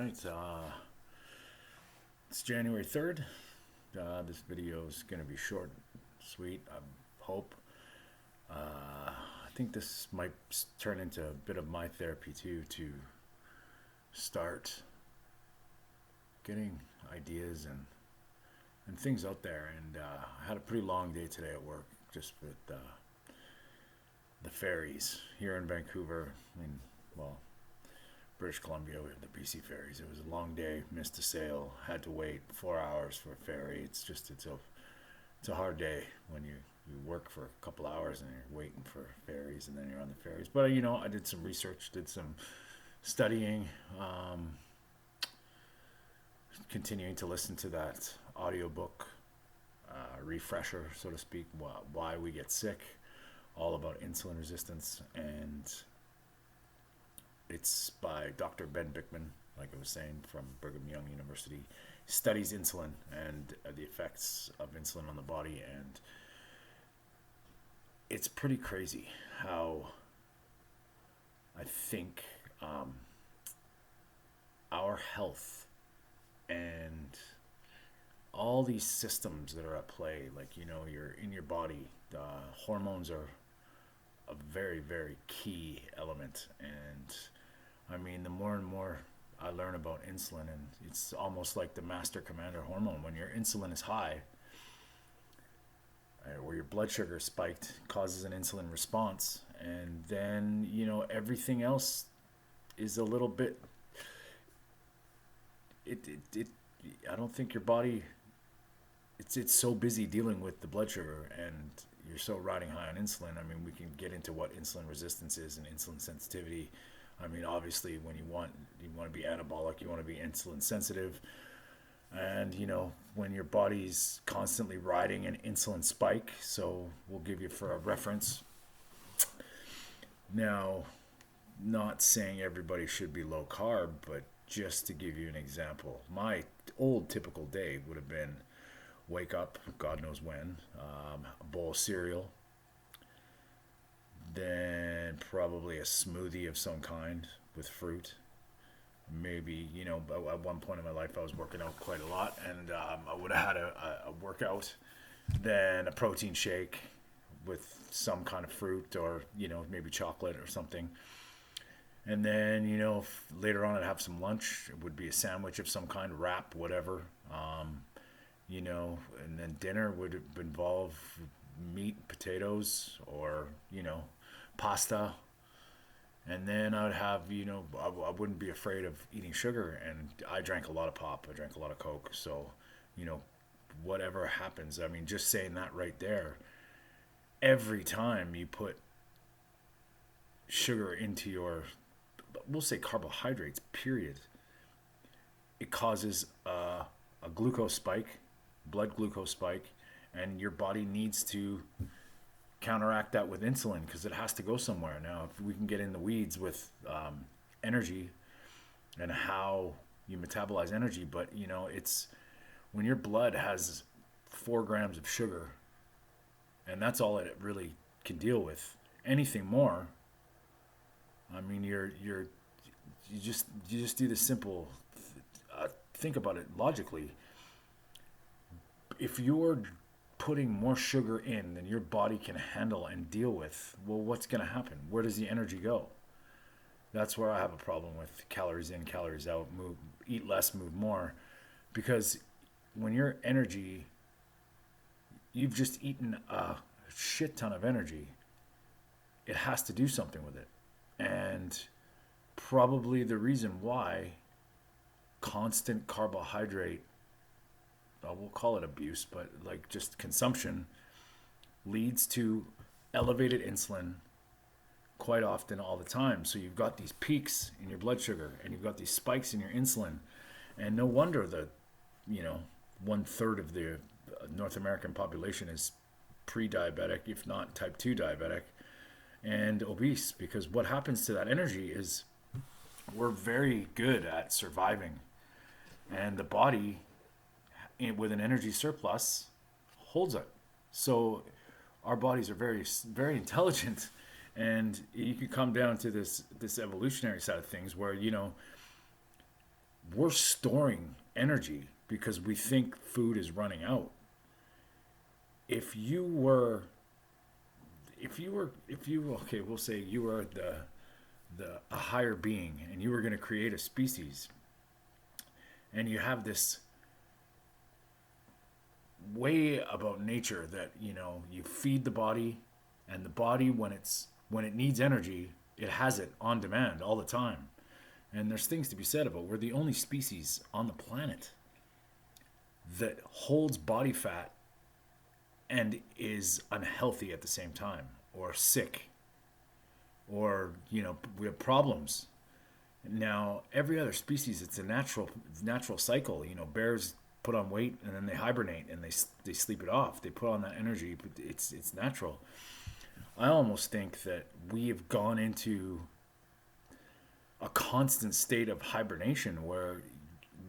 right. It's January 3rd. This video is going to be short, sweet, I hope. I think this might turn into a bit of my therapy too, to start getting ideas and things out there. And I had a pretty long day today at work, just with the ferries here in Vancouver. Well, British Columbia, we have the BC ferries. It was a long day, missed a sail, had to wait 4 hours for a ferry. It's a hard day when you work for a couple hours and you're waiting for ferries and then you're on the ferries. But I did some research, did some studying, continuing to listen to that audiobook refresher, so to speak, why we get sick, all about insulin resistance. And it's by Dr. Ben Bickman, like I was saying, from Brigham Young University. He studies insulin and the effects of insulin on the body. And it's pretty crazy how I think our health and all these systems that are at play, like, you're in your body, hormones are a very, very key element. And the more and more I learn about insulin, and it's almost like the master commander hormone. When your insulin is high, or your blood sugar spiked, causes an insulin response, and then everything else is a little bit. I don't think your body. It's so busy dealing with the blood sugar, and you're so riding high on insulin. We can get into what insulin resistance is and insulin sensitivity. Obviously, when you want to be anabolic, you want to be insulin sensitive. And, when your body's constantly riding an insulin spike, so we'll give you for a reference. Now, not saying everybody should be low carb, but just to give you an example, my old typical day would have been wake up, God knows when, a bowl of cereal, then probably a smoothie of some kind with fruit. Maybe, at one point in my life I was working out quite a lot, and I would have had a workout, then a protein shake with some kind of fruit, or maybe chocolate or something. And then later on I'd have some lunch. It would be a sandwich of some kind, wrap, whatever. And then dinner would involve meat, potatoes, or pasta. And then I would have, I wouldn't be afraid of eating sugar. And I drank a lot of pop. I drank a lot of Coke. So, whatever happens, just saying that right there, every time you put sugar into your, we'll say carbohydrates, period, it causes a glucose spike, blood glucose spike, and your body needs to counteract that with insulin because it has to go somewhere. Now, if we can get in the weeds with energy and how you metabolize energy, but it's when your blood has 4 grams of sugar, and that's all it really can deal with. Anything more, you just do the simple. Think about it logically. If you're putting more sugar in than your body can handle and deal with, well, what's going to happen? Where does the energy go? That's where I have a problem with calories in, calories out, eat less, move more. Because when your energy, you've just eaten a shit ton of energy, it has to do something with it. And probably the reason why constant carbohydrate, we'll call it abuse, but like just consumption, leads to elevated insulin quite often, all the time. So you've got these peaks in your blood sugar and you've got these spikes in your insulin. And no wonder the 1/3 of the North American population is pre-diabetic, if not type 2 diabetic, and obese. Because what happens to that energy is we're very good at surviving, and the body with an energy surplus holds it. So our bodies are very, very intelligent, and you can come down to this evolutionary side of things where we're storing energy because we think food is running out. If you were, okay, we'll say you were a higher being and you were going to create a species, and you have this way about nature that, you feed the body, and the body, when it needs energy, it has it on demand all the time. And there's things to be said about, we're the only species on the planet that holds body fat and is unhealthy at the same time, or sick, or we have problems. Now every other species, it's a natural cycle. Bears put on weight and then they hibernate and they sleep it off. They put on that energy, but it's natural. I almost think that we have gone into a constant state of hibernation where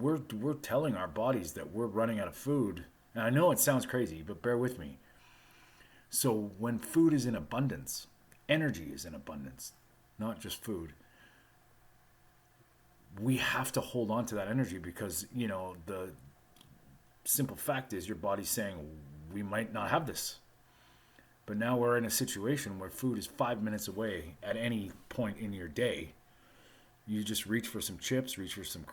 we're telling our bodies that we're running out of food. And I know it sounds crazy, but bear with me. So when food is in abundance, energy is in abundance, not just food. We have to hold on to that energy because, the simple fact is your body's saying we might not have this. But now we're in a situation where food is 5 minutes away at any point in your day. You just reach for some chips, reach for some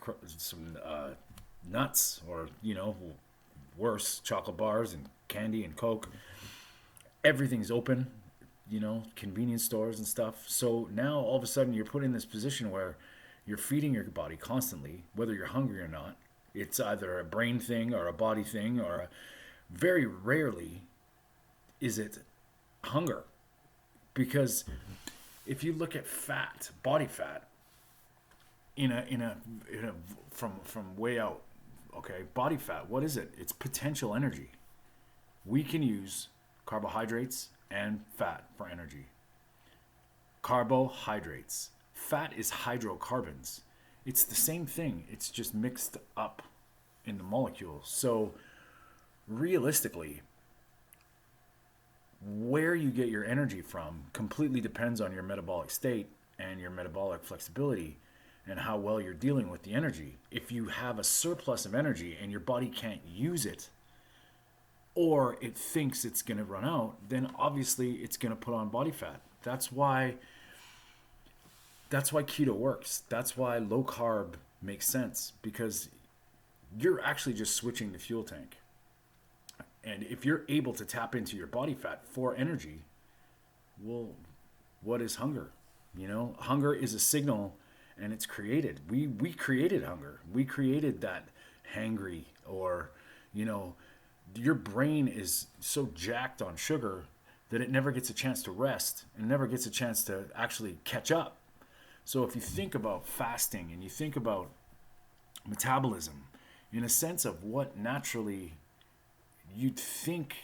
nuts, or worse, chocolate bars and candy and Coke. Everything's open, convenience stores and stuff. So now all of a sudden you're put in this position where you're feeding your body constantly, whether you're hungry or not. It's either a brain thing or a body thing, or very rarely is it hunger. Because if you look at fat, body fat, from way out, okay, body fat, what is it? It's potential energy. We can use carbohydrates and fat for energy. Carbohydrates. Fat is hydrocarbons. It's the same thing. It's just mixed up in the molecules. So realistically, where you get your energy from completely depends on your metabolic state and your metabolic flexibility and how well you're dealing with the energy. If you have a surplus of energy and your body can't use it, or it thinks it's going to run out, then obviously it's going to put on body fat. That's why keto works. That's why low carb makes sense, because you're actually just switching the fuel tank. And if you're able to tap into your body fat for energy, well, what is hunger? Hunger is a signal, and it's created. We created hunger. We created that hangry, or, your brain is so jacked on sugar that it never gets a chance to rest and never gets a chance to actually catch up. So if you think about fasting and you think about metabolism in a sense of what naturally you'd think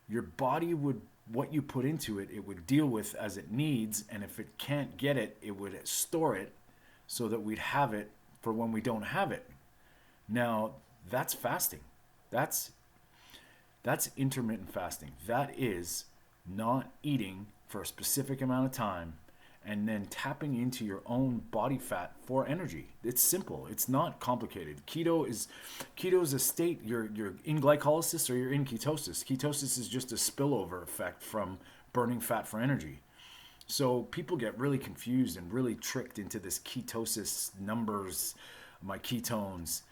your body would, what you put into it, it would deal with as it needs. And if it can't get it, it would store it so that we'd have it for when we don't have it. Now, that's fasting. That's intermittent fasting. That is not eating for a specific amount of time and then tapping into your own body fat for energy. It's simple. It's not complicated. Keto is a state, you're in glycolysis or you're in ketosis. Ketosis is just a spillover effect from burning fat for energy. So people get really confused and really tricked into this ketosis numbers, my ketones.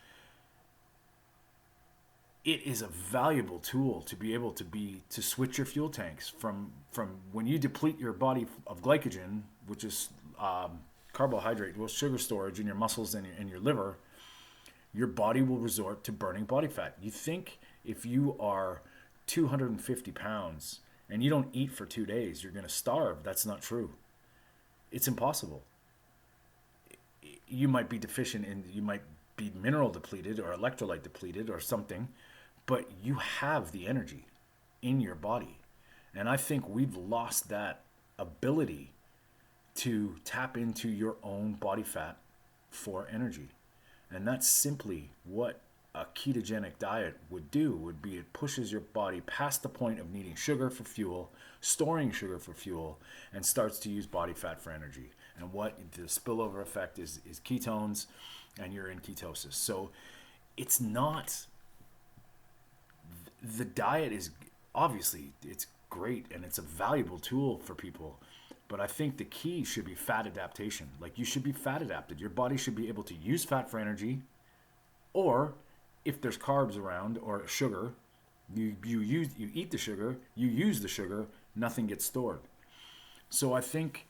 It is a valuable tool to be able to switch your fuel tanks from when you deplete your body of glycogen, which is carbohydrate, sugar storage in your muscles and in your liver. Your body will resort to burning body fat. You think if you are 250 pounds and you don't eat for 2 days, you're going to starve. That's not true. It's impossible. You might be deficient you might be mineral depleted or electrolyte depleted or something, but you have the energy in your body. And I think we've lost that ability to tap into your own body fat for energy. And that's simply what a ketogenic diet would do, would be it pushes your body past the point of needing sugar for fuel, storing sugar for fuel, and starts to use body fat for energy. And what the spillover effect is ketones, and you're in ketosis. So it's not, the diet is obviously it's great and it's a valuable tool for people, but I think the key should be fat adaptation. Like, you should be fat adapted. Your body should be able to use fat for energy, or if there's carbs around or sugar, you eat the sugar, you use the sugar, nothing gets stored. So I think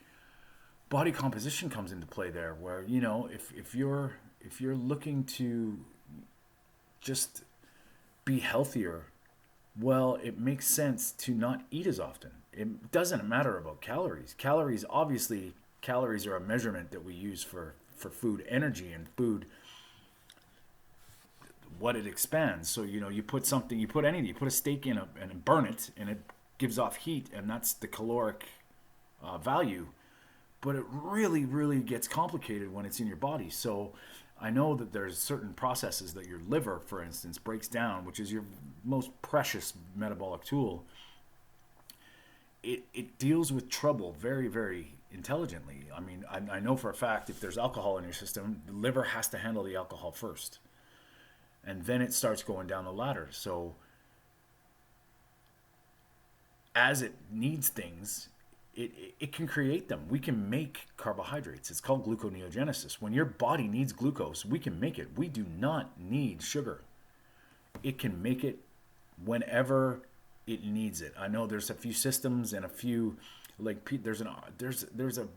body composition comes into play there, where, if you're looking to just be healthier, well, it makes sense to not eat as often. It doesn't matter about calories. Obviously, calories are a measurement that we use for food energy, and food, what it expands. So, you put something, you put a steak in and burn it, and it gives off heat, and that's the caloric value. But it really, really gets complicated when it's in your body. So I know that there's certain processes that your liver, for instance, breaks down, which is your most precious metabolic tool. It deals with trouble very, very intelligently. I mean, I know for a fact, if there's alcohol in your system, the liver has to handle the alcohol first, and then it starts going down the ladder. So as it needs things, it can create them. We can make carbohydrates. It's called gluconeogenesis. When your body needs glucose, we can make it. We do not need sugar. It can make it whenever it needs it. I know there's a few systems and a few, like, there's a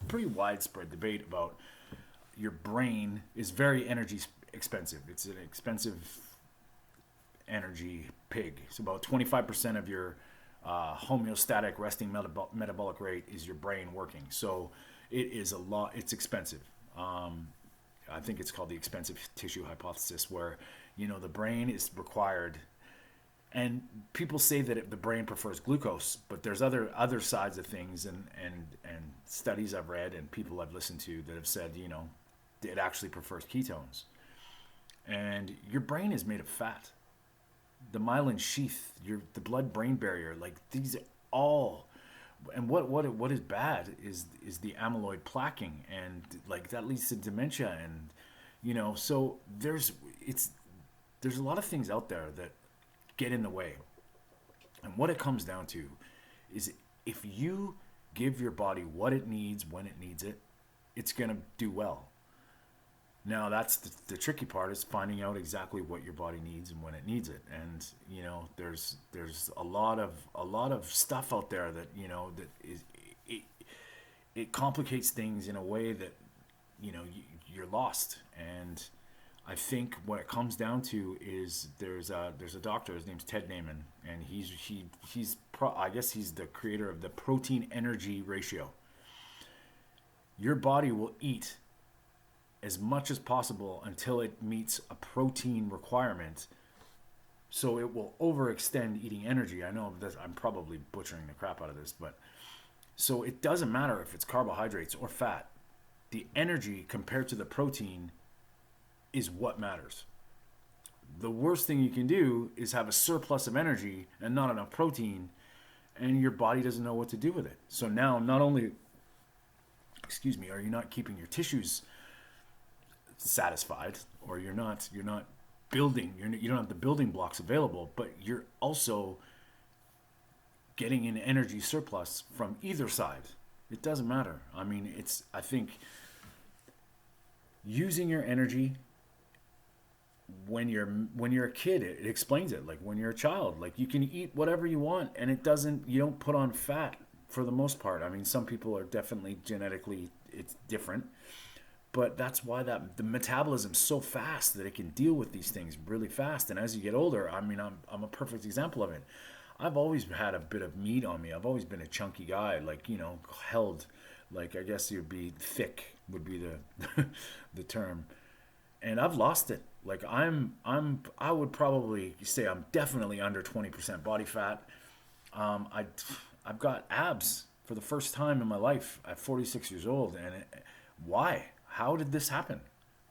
pretty widespread debate about your brain is very energy expensive. It's an expensive energy pig. It's about 25% of your homeostatic resting metabolic rate is your brain working. So it is a lot. It's expensive. I think it's called the expensive tissue hypothesis, where the brain is required. And people say that the brain prefers glucose, but there's other sides of things, and studies I've read and people I've listened to that have said it actually prefers ketones. And your brain is made of fat. The myelin sheath, the blood-brain barrier, like, these are all, and what is bad is the amyloid plaquing, and like that leads to dementia, and so there's a lot of things out there that get in the way. And what it comes down to is, if you give your body what it needs when it needs it, it's gonna do well. Now, that's the tricky part, is finding out exactly what your body needs and when it needs it. And there's a lot of stuff out there that that is it complicates things in a way that you're lost. And I think what it comes down to is there's a doctor. His name's Ted Naiman, and I guess he's the creator of the protein energy ratio. Your body will eat as much as possible until it meets a protein requirement, so it will overextend eating energy. I know that I'm probably butchering the crap out of this, but so it doesn't matter if it's carbohydrates or fat. The energy compared to the protein is what matters. The worst thing you can do is have a surplus of energy and not enough protein, and your body doesn't know what to do with it. So now, not only, are you not keeping your tissues satisfied, or you're not building, you don't have the building blocks available, but you're also getting an energy surplus from either side. It doesn't matter. I mean, I think using your energy when you're a kid, it explains it. Like, when you're a child, like, you can eat whatever you want, and you don't put on fat for the most part. I mean, some people are definitely genetically, it's different. But that's why the metabolism's so fast that it can deal with these things really fast. And as you get older, I mean, I'm a perfect example of it. I've always had a bit of meat on me. I've always been a chunky guy, like, held, like, I guess you'd be thick would be the the term. And I've lost it. Like, I would probably say I'm definitely under 20% body fat. I've got abs for the first time in my life at 46 years old. And why? How did this happen?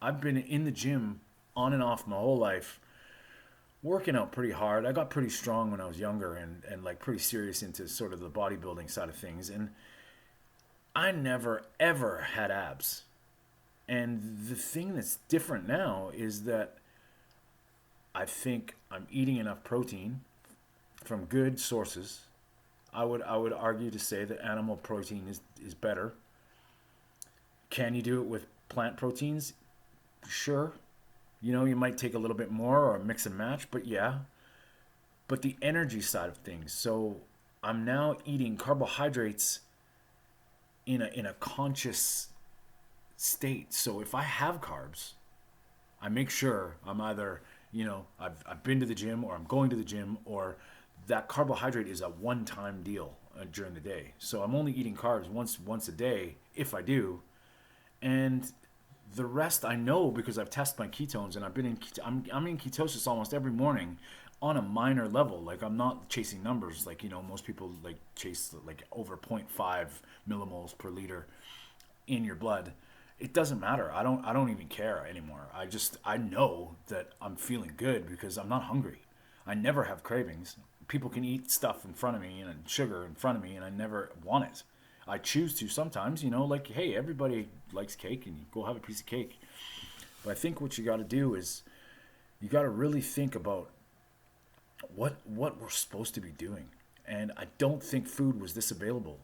I've been in the gym on and off my whole life, working out pretty hard. I got pretty strong when I was younger, and like pretty serious into sort of the bodybuilding side of things. And I never ever had abs. And the thing that's different now is that I think I'm eating enough protein from good sources. I would argue to say that animal protein is better. Can you do it with plant proteins? Sure. You might take a little bit more or mix and match, but yeah. But the energy side of things. So I'm now eating carbohydrates in a conscious state. So if I have carbs, I make sure I'm either, I've been to the gym or I'm going to the gym, or that carbohydrate is a one-time deal during the day. So I'm only eating carbs once a day if I do, and the rest I know because I've tested my ketones, and I'm in ketosis almost every morning on a minor level. Like, I'm not chasing numbers like most people like chase like over zero point 0.5 millimoles per liter in your blood. It doesn't matter. I don't even care anymore. I know that I'm feeling good because I'm not hungry. I never have cravings. People can eat stuff in front of me and sugar in front of me, and I never want it. I choose to sometimes, like, hey, everybody likes cake, and you go have a piece of cake. But I think what you got to do is you got to really think about what we're supposed to be doing. And I don't think food was this available.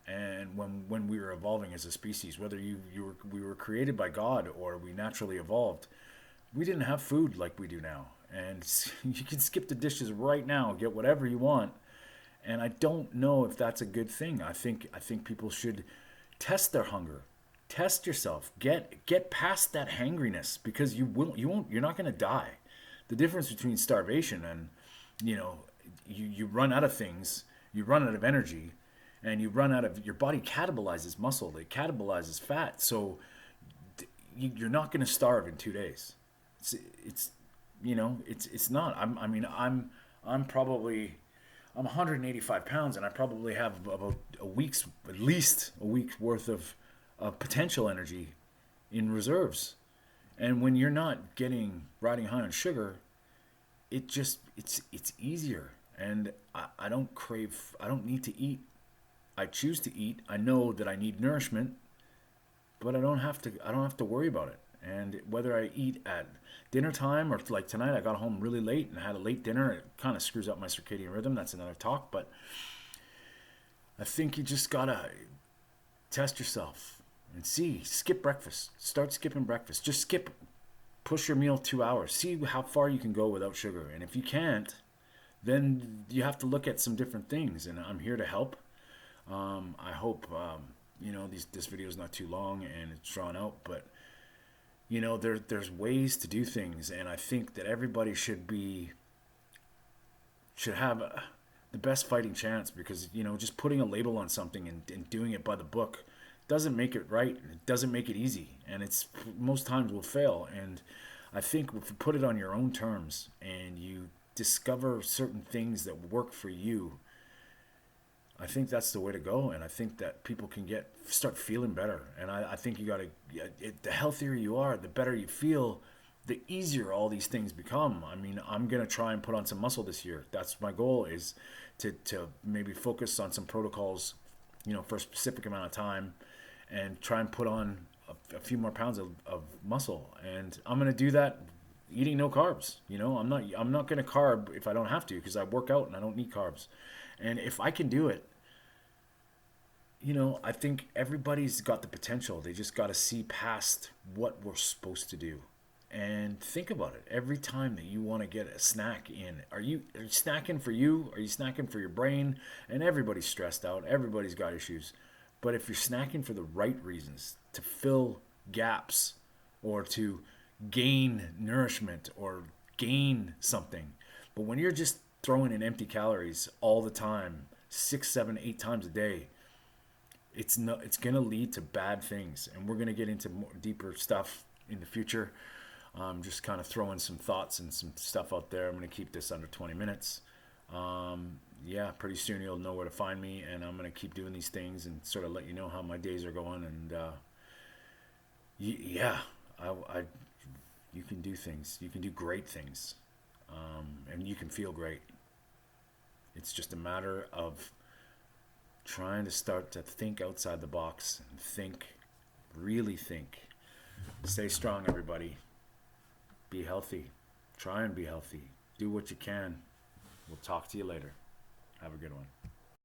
And when we were evolving as a species, whether we were created by God or we naturally evolved, we didn't have food like we do now. And you can skip the dishes right now, get whatever you want. And I don't know if that's a good thing. I think people should test their hunger, test yourself, get past that hangriness, because you're not going to die. The difference between starvation and you run out of things, you run out of energy, and you run out of, your body catabolizes muscle, it catabolizes fat. So you're not going to starve in 2 days. It's it's not. I'm probably, I'm 185 pounds, and I probably have about at least a week's worth of potential energy in reserves. And when you're not riding high on sugar, it's easier. And I don't crave. I don't need to eat. I choose to eat. I know that I need nourishment, but I don't have to worry about it. And whether I eat at dinner time or like tonight, I got home really late and had a late dinner. It kind of screws up my circadian rhythm. That's another talk. But I think you just gotta test yourself and see. Skip breakfast. Start skipping breakfast. Just skip. Push your meal 2 hours. See how far you can go without sugar. And if you can't, then you have to look at some different things. And I'm here to help. I hope this video is not too long and it's drawn out, but there's ways to do things, and I think that everybody should have the best fighting chance, because just putting a label on something and doing it by the book doesn't make it right. It doesn't make it easy, and it's most times will fail. And I think if you put it on your own terms and you discover certain things that work for you, I think that's the way to go. And I think that people can start feeling better. And I think you got to, the healthier you are, the better you feel, the easier all these things become. I mean, I'm going to try and put on some muscle this year. That's my goal, is to maybe focus on some protocols, for a specific amount of time, and try and put on a few more pounds of muscle. And I'm going to do that eating no carbs. I'm not going to carb if I don't have to, because I work out and I don't need carbs. And if I can do it, I think everybody's got the potential. They just got to see past what we're supposed to do. And think about it. Every time that you want to get a snack in, are you snacking for you? Are you snacking for your brain? And everybody's stressed out. Everybody's got issues. But if you're snacking for the right reasons, to fill gaps or to gain nourishment or gain something, but when you're just throwing in empty calories all the time, 6, 7, 8 times a day, it's going to lead to bad things. And we're going to get into more deeper stuff in the future. Just kind of throwing some thoughts and some stuff out there. I'm going to keep this under 20 minutes. Pretty soon you'll know where to find me, and I'm going to keep doing these things and sort of let you know how my days are going. And you can do things. You can do great things, and you can feel great. It's just a matter of trying to start to think outside the box and think, really think. Stay strong, everybody. Be healthy. Try and be healthy. Do what you can. We'll talk to you later. Have a good one.